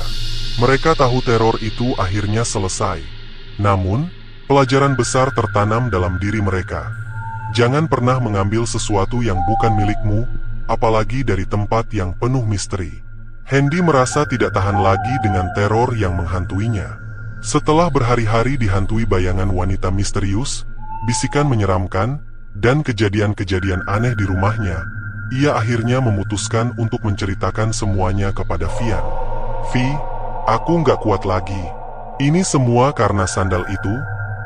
[SPEAKER 1] Mereka tahu teror itu akhirnya selesai. Namun, pelajaran besar tertanam dalam diri mereka. Jangan pernah mengambil sesuatu yang bukan milikmu, apalagi dari tempat yang penuh misteri. Hendy merasa tidak tahan lagi dengan teror yang menghantuinya. Setelah berhari-hari dihantui bayangan wanita misterius, bisikan menyeramkan, dan kejadian-kejadian aneh di rumahnya, ia akhirnya memutuskan untuk menceritakan semuanya kepada Vian. "Vi, aku nggak kuat lagi. Ini semua karena sandal itu,"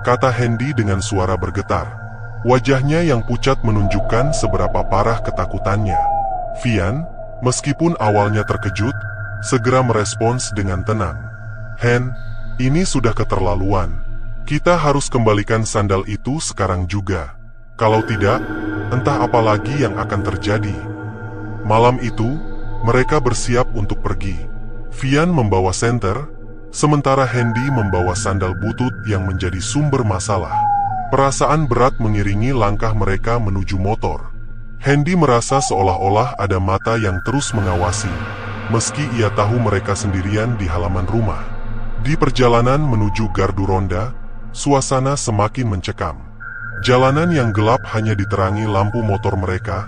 [SPEAKER 1] kata Hendy dengan suara bergetar. Wajahnya yang pucat menunjukkan seberapa parah ketakutannya. Vian, meskipun awalnya terkejut, segera merespons dengan tenang. "Hen, ini sudah keterlaluan. Kita harus kembalikan sandal itu sekarang juga. Kalau tidak, entah apa lagi yang akan terjadi." Malam itu, mereka bersiap untuk pergi. Vian membawa senter, sementara Hendy membawa sandal butut yang menjadi sumber masalah. Perasaan berat mengiringi langkah mereka menuju motor. Hendy merasa seolah-olah ada mata yang terus mengawasi, meski ia tahu mereka sendirian di halaman rumah. Di perjalanan menuju gardu ronda, suasana semakin mencekam. Jalanan yang gelap hanya diterangi lampu motor mereka,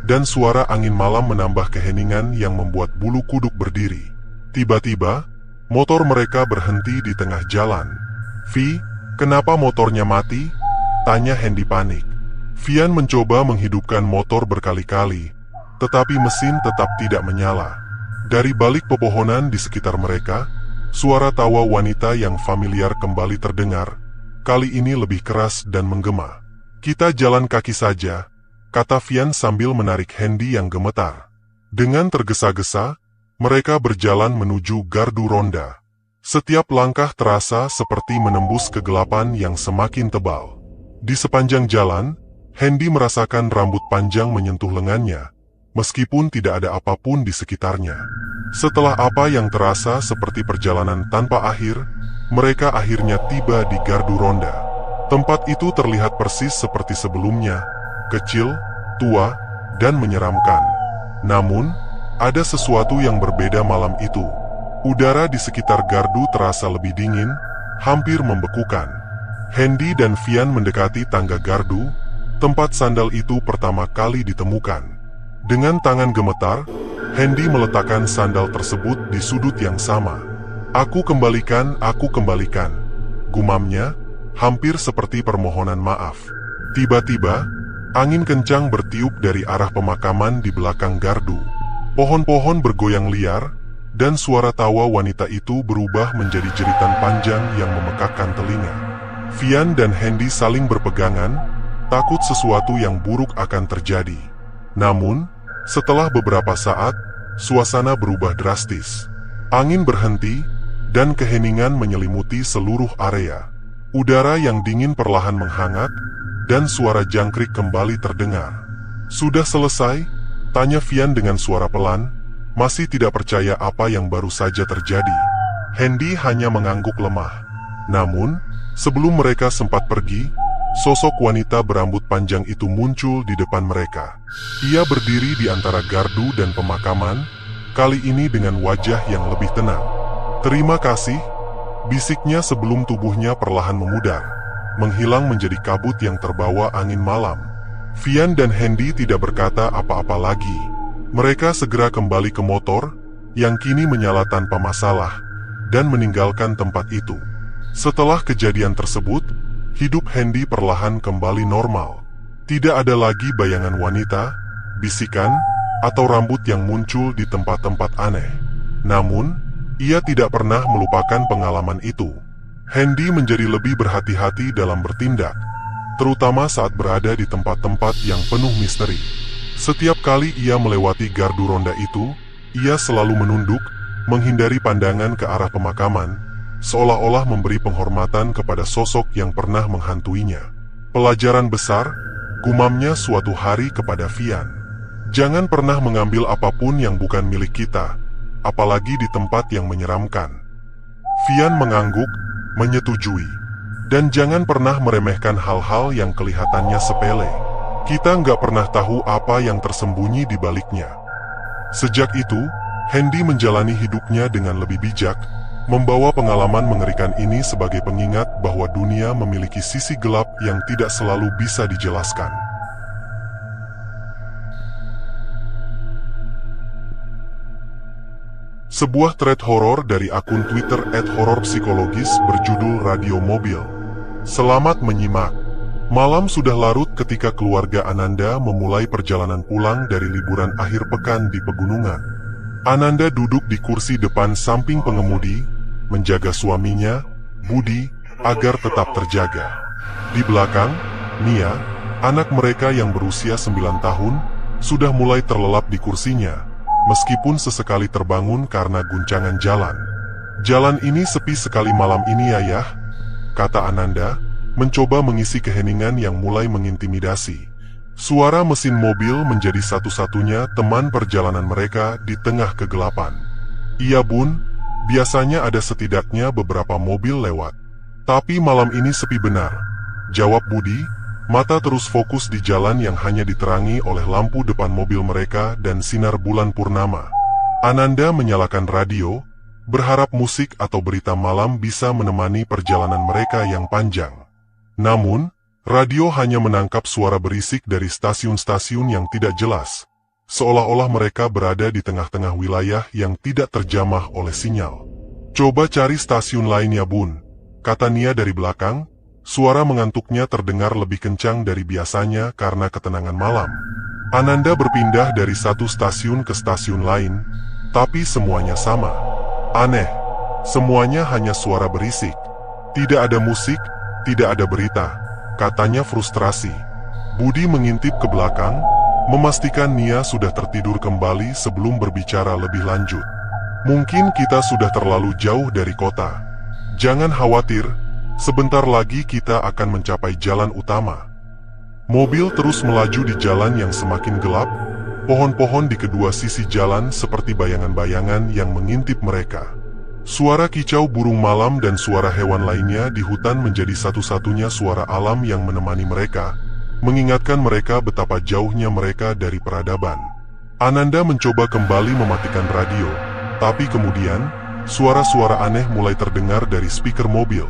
[SPEAKER 1] dan suara angin malam menambah keheningan yang membuat bulu kuduk berdiri. Tiba-tiba, motor mereka berhenti di tengah jalan. "Vi, kenapa motornya mati?" tanya Hendy panik. Vian mencoba menghidupkan motor berkali-kali, tetapi mesin tetap tidak menyala. Dari balik pepohonan di sekitar mereka, Suara tawa wanita yang familiar kembali terdengar, kali ini lebih keras dan menggema. "Kita jalan kaki saja," kata Vian sambil menarik Hendy yang gemetar. Dengan tergesa-gesa, mereka berjalan menuju gardu ronda. Setiap langkah terasa seperti menembus kegelapan yang semakin tebal. Di sepanjang jalan, Hendy merasakan rambut panjang menyentuh lengannya, meskipun tidak ada apapun di sekitarnya. Setelah apa yang terasa seperti perjalanan tanpa akhir, mereka akhirnya tiba di gardu ronda. Tempat itu terlihat persis seperti sebelumnya, kecil, tua, dan menyeramkan. Namun, ada sesuatu yang berbeda malam itu. Udara di sekitar gardu terasa lebih dingin, hampir membekukan. Hendy dan Vian mendekati tangga gardu, tempat sandal itu pertama kali ditemukan. Dengan tangan gemetar, Hendy meletakkan sandal tersebut di sudut yang sama. Aku kembalikan, gumamnya, hampir seperti permohonan maaf. Tiba-tiba, angin kencang bertiup dari arah pemakaman di belakang gardu. Pohon-pohon bergoyang liar, dan suara tawa wanita itu berubah menjadi jeritan panjang yang memekakkan telinga. Vian dan Hendy saling berpegangan, takut sesuatu yang buruk akan terjadi. Namun, setelah beberapa saat, suasana berubah drastis. Angin berhenti, dan keheningan menyelimuti seluruh area. Udara yang dingin perlahan menghangat, dan suara jangkrik kembali terdengar. "Sudah selesai?" tanya Vian dengan suara pelan, masih tidak percaya apa yang baru saja terjadi. Hendy hanya mengangguk lemah. Namun, sebelum mereka sempat pergi, sosok wanita berambut panjang itu muncul di depan mereka. Ia berdiri di antara gardu dan pemakaman, kali ini dengan wajah yang lebih tenang. "Terima kasih," bisiknya sebelum tubuhnya perlahan memudar, menghilang menjadi kabut yang terbawa angin malam. Vian dan Hendy tidak berkata apa-apa lagi. Mereka segera kembali ke motor, yang kini menyala tanpa masalah, dan meninggalkan tempat itu. Setelah kejadian tersebut, hidup Hendy perlahan kembali normal. Tidak ada lagi bayangan wanita, bisikan, atau rambut yang muncul di tempat-tempat aneh. Namun, ia tidak pernah melupakan pengalaman itu. Hendy menjadi lebih berhati-hati dalam bertindak, terutama saat berada di tempat-tempat yang penuh misteri. Setiap kali ia melewati gardu ronda itu, ia selalu menunduk, menghindari pandangan ke arah pemakaman, seolah-olah memberi penghormatan kepada sosok yang pernah menghantuinya. "Pelajaran besar," gumamnya suatu hari kepada Vian. "Jangan pernah mengambil apapun yang bukan milik kita, apalagi di tempat yang menyeramkan." Vian mengangguk, menyetujui. "Dan jangan pernah meremehkan hal-hal yang kelihatannya sepele. Kita nggak pernah tahu apa yang tersembunyi di baliknya." Sejak itu, Hendy menjalani hidupnya dengan lebih bijak, membawa pengalaman mengerikan ini sebagai pengingat bahwa dunia memiliki sisi gelap yang tidak selalu bisa dijelaskan. Sebuah thread horor dari akun Twitter @hororpsikologis berjudul Radio Mobil. Selamat menyimak. Malam sudah larut ketika keluarga Ananda memulai perjalanan pulang dari liburan akhir pekan di pegunungan. Ananda duduk di kursi depan samping pengemudi, menjaga suaminya, Budi, agar tetap terjaga. Di belakang, Nia, anak mereka yang berusia 9 tahun, sudah mulai terlelap di kursinya, meskipun sesekali terbangun karena guncangan jalan. "Jalan ini sepi sekali malam ini, Ayah," kata Ananda, mencoba mengisi keheningan yang mulai mengintimidasi. Suara mesin mobil menjadi satu-satunya teman perjalanan mereka di tengah kegelapan. "Iya Bun, biasanya ada setidaknya beberapa mobil lewat. Tapi malam ini sepi benar," jawab Budi, mata terus fokus di jalan yang hanya diterangi oleh lampu depan mobil mereka dan sinar bulan purnama. Ananda menyalakan radio, berharap musik atau berita malam bisa menemani perjalanan mereka yang panjang. Namun, radio hanya menangkap suara berisik dari stasiun-stasiun yang tidak jelas, seolah-olah mereka berada di tengah-tengah wilayah yang tidak terjamah oleh sinyal. "Coba cari stasiun lain ya Bun," kata Nia dari belakang. Suara mengantuknya terdengar lebih kencang dari biasanya karena ketenangan malam. Ananda berpindah dari satu stasiun ke stasiun lain, tapi semuanya sama. "Aneh," Semuanya hanya suara berisik. Tidak ada musik, tidak ada berita, katanya frustrasi. Budi mengintip ke belakang, memastikan Nia sudah tertidur kembali sebelum berbicara lebih lanjut. Mungkin kita sudah terlalu jauh dari kota. Jangan khawatir, sebentar lagi kita akan mencapai jalan utama. Mobil terus melaju di jalan yang semakin gelap. Pohon-pohon di kedua sisi jalan seperti bayangan-bayangan yang mengintip mereka. Suara kicau burung malam dan suara hewan lainnya di hutan menjadi satu-satunya suara alam yang menemani mereka, mengingatkan mereka betapa jauhnya mereka dari peradaban. Ananda mencoba kembali mematikan radio, tapi kemudian, suara-suara aneh mulai terdengar dari speaker mobil.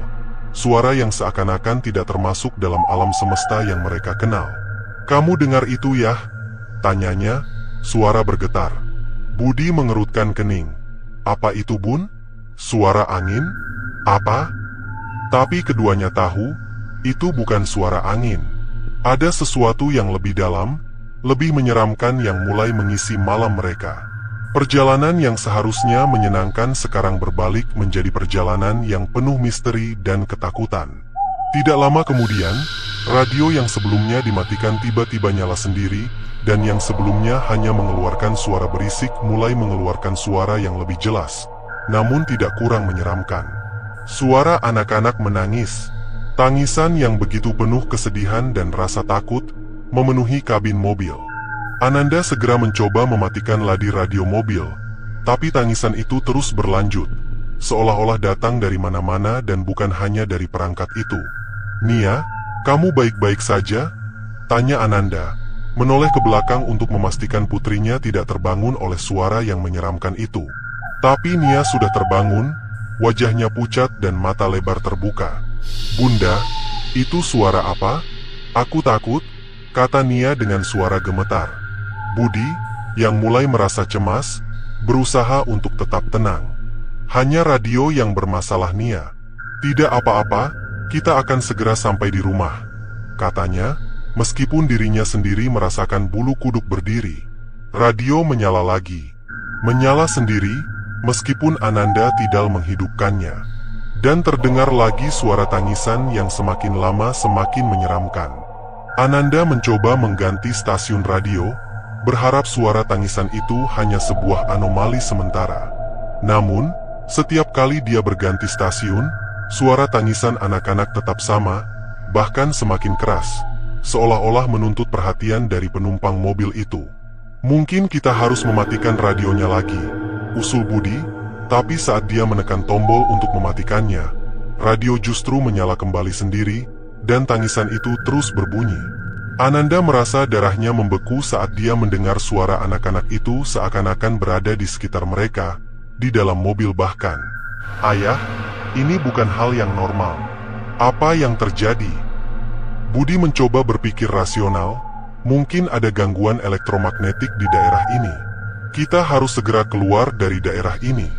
[SPEAKER 1] Suara yang seakan-akan tidak termasuk dalam alam semesta yang mereka kenal. "Kamu dengar itu ya?" tanyanya, suara bergetar. Budi mengerutkan kening. "Apa itu, Bun? Suara angin? Apa?" Tapi keduanya tahu, itu bukan suara angin. Ada sesuatu yang lebih dalam, lebih menyeramkan yang mulai mengisi malam mereka. Perjalanan yang seharusnya menyenangkan sekarang berbalik menjadi perjalanan yang penuh misteri dan ketakutan. Tidak lama kemudian, radio yang sebelumnya dimatikan tiba-tiba nyala sendiri, dan yang sebelumnya hanya mengeluarkan suara berisik mulai mengeluarkan suara yang lebih jelas, namun tidak kurang menyeramkan. Suara anak-anak menangis. Tangisan yang begitu penuh kesedihan dan rasa takut memenuhi kabin mobil. Ananda segera mencoba mematikan ladi radio mobil, tapi tangisan itu terus berlanjut, seolah-olah datang dari mana-mana dan bukan hanya dari perangkat itu. "Nia, kamu baik-baik saja?" tanya Ananda, menoleh ke belakang untuk memastikan putrinya tidak terbangun oleh suara yang menyeramkan itu. Tapi Nia sudah terbangun, wajahnya pucat dan mata lebar terbuka. "Bunda, itu suara apa? Aku takut," kata Nia dengan suara gemetar. Budi, yang mulai merasa cemas, berusaha untuk tetap tenang. "Hanya radio yang bermasalah, Nia. Tidak apa-apa, kita akan segera sampai di rumah," katanya, meskipun dirinya sendiri merasakan bulu kuduk berdiri. Radio menyala lagi. Menyala sendiri, meskipun Ananda tidak menghidupkannya. Dan terdengar lagi suara tangisan yang semakin lama semakin menyeramkan. Ananda mencoba mengganti stasiun radio, berharap suara tangisan itu hanya sebuah anomali sementara. Namun, setiap kali dia berganti stasiun, suara tangisan anak-anak tetap sama, bahkan semakin keras, seolah-olah menuntut perhatian dari penumpang mobil itu. "Mungkin kita harus mematikan radionya lagi," usul Budi, tapi saat dia menekan tombol untuk mematikannya, radio justru menyala kembali sendiri, dan tangisan itu terus berbunyi. Ananda merasa darahnya membeku saat dia mendengar suara anak-anak itu seakan-akan berada di sekitar mereka, di dalam mobil bahkan. "Ayah, ini bukan hal yang normal. Apa yang terjadi?" Budi mencoba berpikir rasional, mungkin ada gangguan elektromagnetik di daerah ini. Kita harus segera keluar dari daerah ini.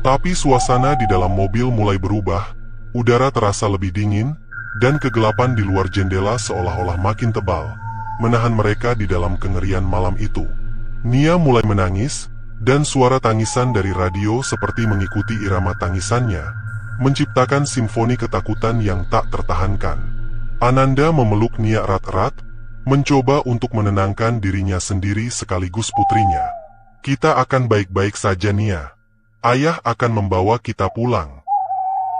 [SPEAKER 1] Tapi suasana di dalam mobil mulai berubah, udara terasa lebih dingin, dan kegelapan di luar jendela seolah-olah makin tebal, menahan mereka di dalam kengerian malam itu. Nia mulai menangis, dan suara tangisan dari radio seperti mengikuti irama tangisannya, menciptakan simfoni ketakutan yang tak tertahankan. Ananda memeluk Nia erat-erat, mencoba untuk menenangkan dirinya sendiri sekaligus putrinya. "Kita akan baik-baik saja, Nia. Ayah akan membawa kita pulang."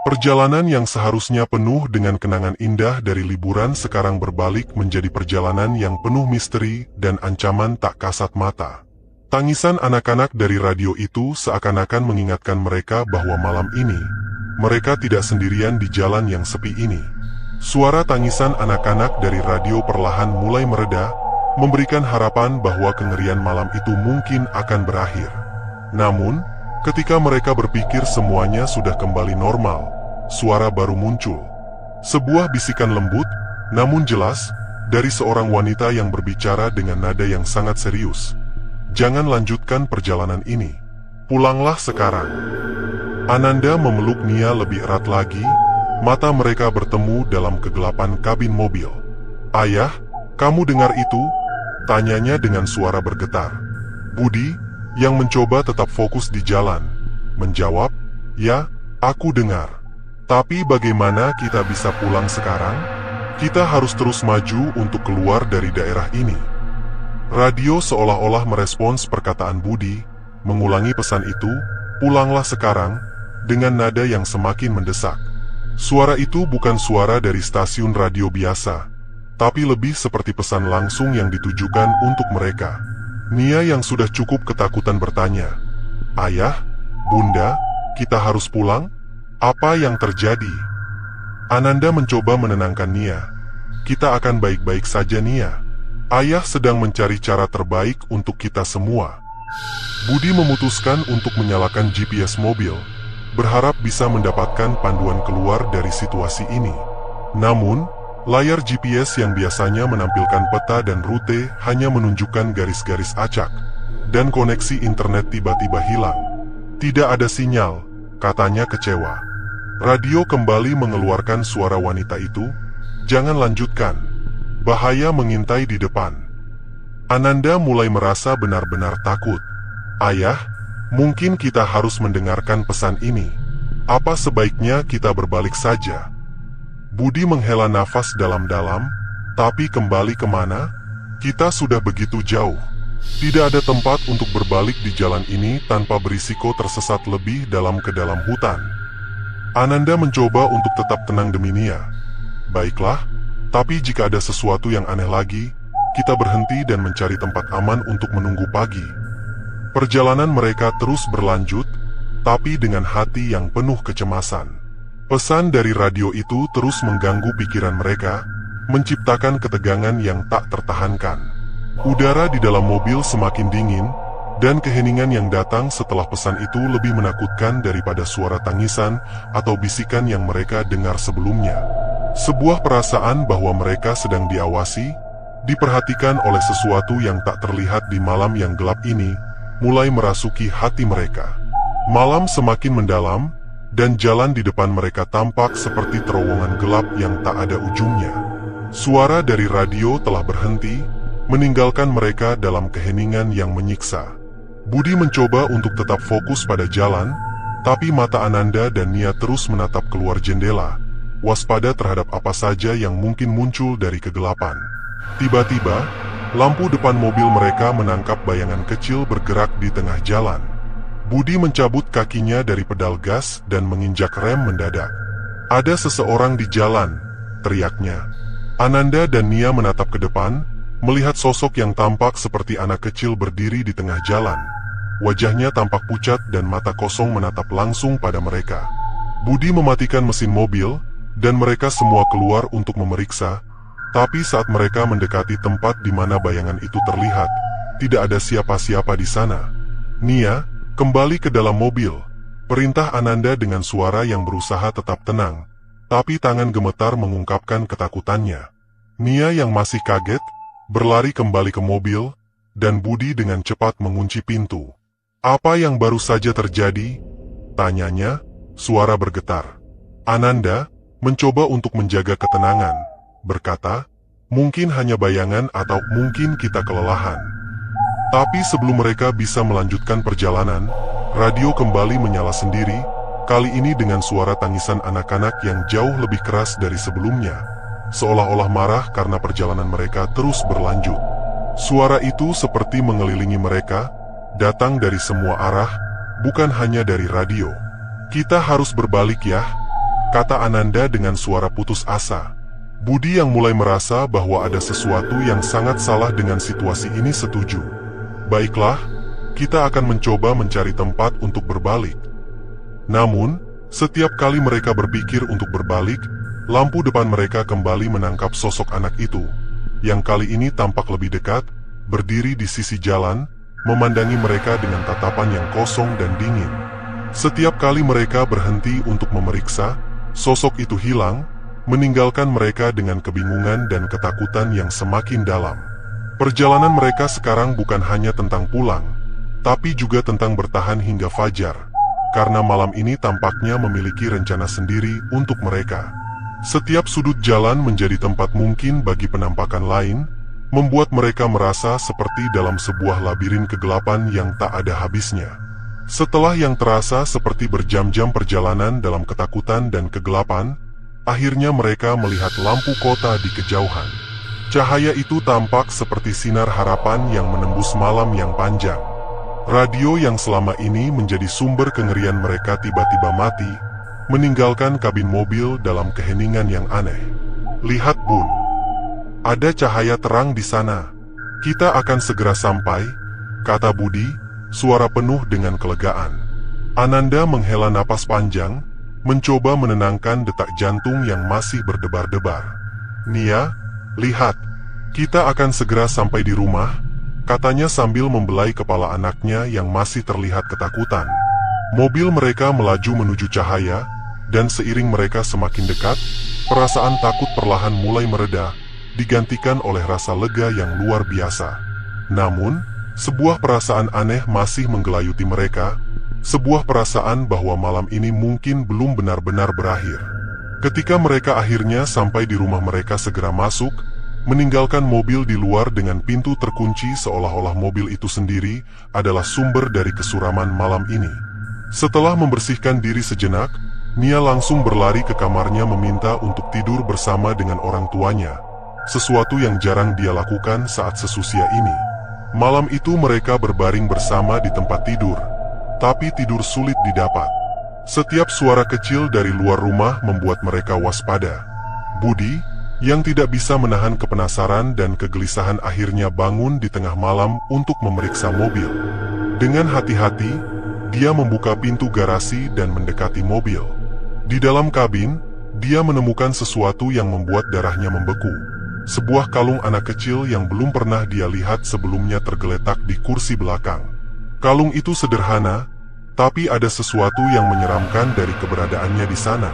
[SPEAKER 1] Perjalanan yang seharusnya penuh dengan kenangan indah dari liburan sekarang berbalik menjadi perjalanan yang penuh misteri dan ancaman tak kasat mata. Tangisan anak-anak dari radio itu seakan-akan mengingatkan mereka bahwa malam ini, mereka tidak sendirian di jalan yang sepi ini. Suara tangisan anak-anak dari radio perlahan mulai mereda, memberikan harapan bahwa kengerian malam itu mungkin akan berakhir. Namun, ketika mereka berpikir semuanya sudah kembali normal, suara baru muncul. Sebuah bisikan lembut, namun jelas, dari seorang wanita yang berbicara dengan nada yang sangat serius. "Jangan lanjutkan perjalanan ini. Pulanglah sekarang." Ananda memeluk Nia lebih erat lagi, mata mereka bertemu dalam kegelapan kabin mobil. "Ayah, kamu dengar itu?" tanyanya dengan suara bergetar. Budi, yang mencoba tetap fokus di jalan, menjawab, Ya, aku dengar. Tapi bagaimana kita bisa pulang sekarang? Kita harus terus maju untuk keluar dari daerah ini. Radio seolah-olah merespons perkataan Budi, mengulangi pesan itu, pulanglah sekarang, dengan nada yang semakin mendesak. Suara itu bukan suara dari stasiun radio biasa, tapi lebih seperti pesan langsung yang ditujukan untuk mereka. Nia yang sudah cukup ketakutan bertanya, "Ayah, Bunda, kita harus pulang? Apa yang terjadi?" Ananda mencoba menenangkan Nia. "Kita akan baik-baik saja, Nia. Ayah sedang mencari cara terbaik untuk kita semua." Budi memutuskan untuk menyalakan GPS mobil, berharap bisa mendapatkan panduan keluar dari situasi ini. Namun, layar GPS yang biasanya menampilkan peta dan rute hanya menunjukkan garis-garis acak, dan koneksi internet tiba-tiba hilang. "Tidak ada sinyal," katanya kecewa. Radio kembali mengeluarkan suara wanita itu, "Jangan lanjutkan. Bahaya mengintai di depan." Ananda mulai merasa benar-benar takut. "Ayah, mungkin kita harus mendengarkan pesan ini. Apa sebaiknya kita berbalik saja?" Budi menghela nafas dalam-dalam, "Tapi kembali kemana? Kita sudah begitu jauh. Tidak ada tempat untuk berbalik di jalan ini tanpa berisiko tersesat lebih dalam ke dalam hutan." Ananda mencoba untuk tetap tenang demi Nia. "Baiklah, tapi jika ada sesuatu yang aneh lagi, kita berhenti dan mencari tempat aman untuk menunggu pagi." Perjalanan mereka terus berlanjut, tapi dengan hati yang penuh kecemasan. Pesan dari radio itu terus mengganggu pikiran mereka, menciptakan ketegangan yang tak tertahankan. Udara di dalam mobil semakin dingin, dan keheningan yang datang setelah pesan itu lebih menakutkan daripada suara tangisan atau bisikan yang mereka dengar sebelumnya. Sebuah perasaan bahwa mereka sedang diawasi, diperhatikan oleh sesuatu yang tak terlihat di malam yang gelap ini, mulai merasuki hati mereka. Malam semakin mendalam, dan jalan di depan mereka tampak seperti terowongan gelap yang tak ada ujungnya. Suara dari radio telah berhenti, meninggalkan mereka dalam keheningan yang menyiksa. Budi mencoba untuk tetap fokus pada jalan, tapi mata Ananda dan Nia terus menatap keluar jendela, waspada terhadap apa saja yang mungkin muncul dari kegelapan. Tiba-tiba, lampu depan mobil mereka menangkap bayangan kecil bergerak di tengah jalan. Budi mencabut kakinya dari pedal gas dan menginjak rem mendadak. "Ada seseorang di jalan," teriaknya. Ananda dan Nia menatap ke depan, melihat sosok yang tampak seperti anak kecil berdiri di tengah jalan. Wajahnya tampak pucat dan mata kosong menatap langsung pada mereka. Budi mematikan mesin mobil, dan mereka semua keluar untuk memeriksa, tapi saat mereka mendekati tempat di mana bayangan itu terlihat, tidak ada siapa-siapa di sana. "Nia, kembali ke dalam mobil," perintah Ananda dengan suara yang berusaha tetap tenang, tapi tangan gemetar mengungkapkan ketakutannya. Nia yang masih kaget, berlari kembali ke mobil, dan Budi dengan cepat mengunci pintu. "Apa yang baru saja terjadi?" tanyanya, suara bergetar. Ananda mencoba untuk menjaga ketenangan, berkata, "Mungkin hanya bayangan atau mungkin kita kelelahan." Tapi sebelum mereka bisa melanjutkan perjalanan, radio kembali menyala sendiri, kali ini dengan suara tangisan anak-anak yang jauh lebih keras dari sebelumnya, seolah-olah marah karena perjalanan mereka terus berlanjut. Suara itu seperti mengelilingi mereka, datang dari semua arah, bukan hanya dari radio. "Kita harus berbalik ya," kata Ananda dengan suara putus asa. Budi yang mulai merasa bahwa ada sesuatu yang sangat salah dengan situasi ini setuju. "Baiklah, kita akan mencoba mencari tempat untuk berbalik." Namun, setiap kali mereka berpikir untuk berbalik, lampu depan mereka kembali menangkap sosok anak itu, yang kali ini tampak lebih dekat, berdiri di sisi jalan, memandangi mereka dengan tatapan yang kosong dan dingin. Setiap kali mereka berhenti untuk memeriksa, sosok itu hilang, meninggalkan mereka dengan kebingungan dan ketakutan yang semakin dalam. Perjalanan mereka sekarang bukan hanya tentang pulang, tapi juga tentang bertahan hingga fajar, karena malam ini tampaknya memiliki rencana sendiri untuk mereka. Setiap sudut jalan menjadi tempat mungkin bagi penampakan lain, membuat mereka merasa seperti dalam sebuah labirin kegelapan yang tak ada habisnya. Setelah yang terasa seperti berjam-jam perjalanan dalam ketakutan dan kegelapan, akhirnya mereka melihat lampu kota di kejauhan. Cahaya itu tampak seperti sinar harapan yang menembus malam yang panjang. Radio yang selama ini menjadi sumber kengerian mereka tiba-tiba mati, meninggalkan kabin mobil dalam keheningan yang aneh. "Lihat, Bun. Ada cahaya terang di sana. Kita akan segera sampai," kata Budi, suara penuh dengan kelegaan. Ananda menghela napas panjang, mencoba menenangkan detak jantung yang masih berdebar-debar. "Nia, lihat. Kita akan segera sampai di rumah," katanya sambil membelai kepala anaknya yang masih terlihat ketakutan. Mobil mereka melaju menuju cahaya, dan seiring mereka semakin dekat, perasaan takut perlahan mulai mereda, digantikan oleh rasa lega yang luar biasa. Namun, sebuah perasaan aneh masih menggelayuti mereka, sebuah perasaan bahwa malam ini mungkin belum benar-benar berakhir. Ketika mereka akhirnya sampai di rumah, mereka segera masuk, meninggalkan mobil di luar dengan pintu terkunci, seolah-olah mobil itu sendiri adalah sumber dari kesuraman malam ini. Setelah membersihkan diri sejenak, Nia langsung berlari ke kamarnya meminta untuk tidur bersama dengan orang tuanya, sesuatu yang jarang dia lakukan saat seusia ini. Malam itu mereka berbaring bersama di tempat tidur, tapi tidur sulit didapat. Setiap suara kecil dari luar rumah membuat mereka waspada. Budi, yang tidak bisa menahan kepenasaran dan kegelisahan, akhirnya bangun di tengah malam untuk memeriksa mobil. Dengan hati-hati, dia membuka pintu garasi dan mendekati mobil. Di dalam kabin, dia menemukan sesuatu yang membuat darahnya membeku. Sebuah kalung anak kecil yang belum pernah dia lihat sebelumnya tergeletak di kursi belakang. Kalung itu sederhana, tapi ada sesuatu yang menyeramkan dari keberadaannya di sana.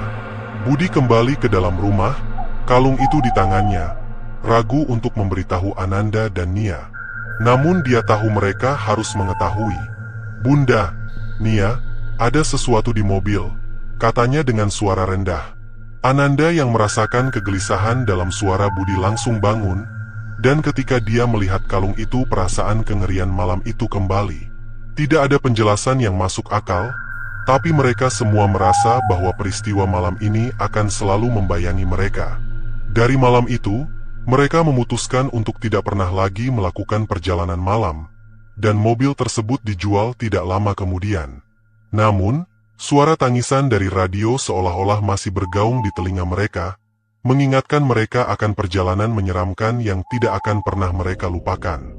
[SPEAKER 1] Budi kembali ke dalam rumah, kalung itu di tangannya, ragu untuk memberitahu Ananda dan Nia. Namun dia tahu mereka harus mengetahui. "Bunda, Nia, ada sesuatu di mobil," katanya dengan suara rendah. Ananda yang merasakan kegelisahan dalam suara Budi langsung bangun, dan ketika dia melihat kalung itu, perasaan kengerian malam itu kembali. Tidak ada penjelasan yang masuk akal, tapi mereka semua merasa bahwa peristiwa malam ini akan selalu membayangi mereka. Dari malam itu, mereka memutuskan untuk tidak pernah lagi melakukan perjalanan malam, dan mobil tersebut dijual tidak lama kemudian. Namun, suara tangisan dari radio seolah-olah masih bergaung di telinga mereka, mengingatkan mereka akan perjalanan menyeramkan yang tidak akan pernah mereka lupakan.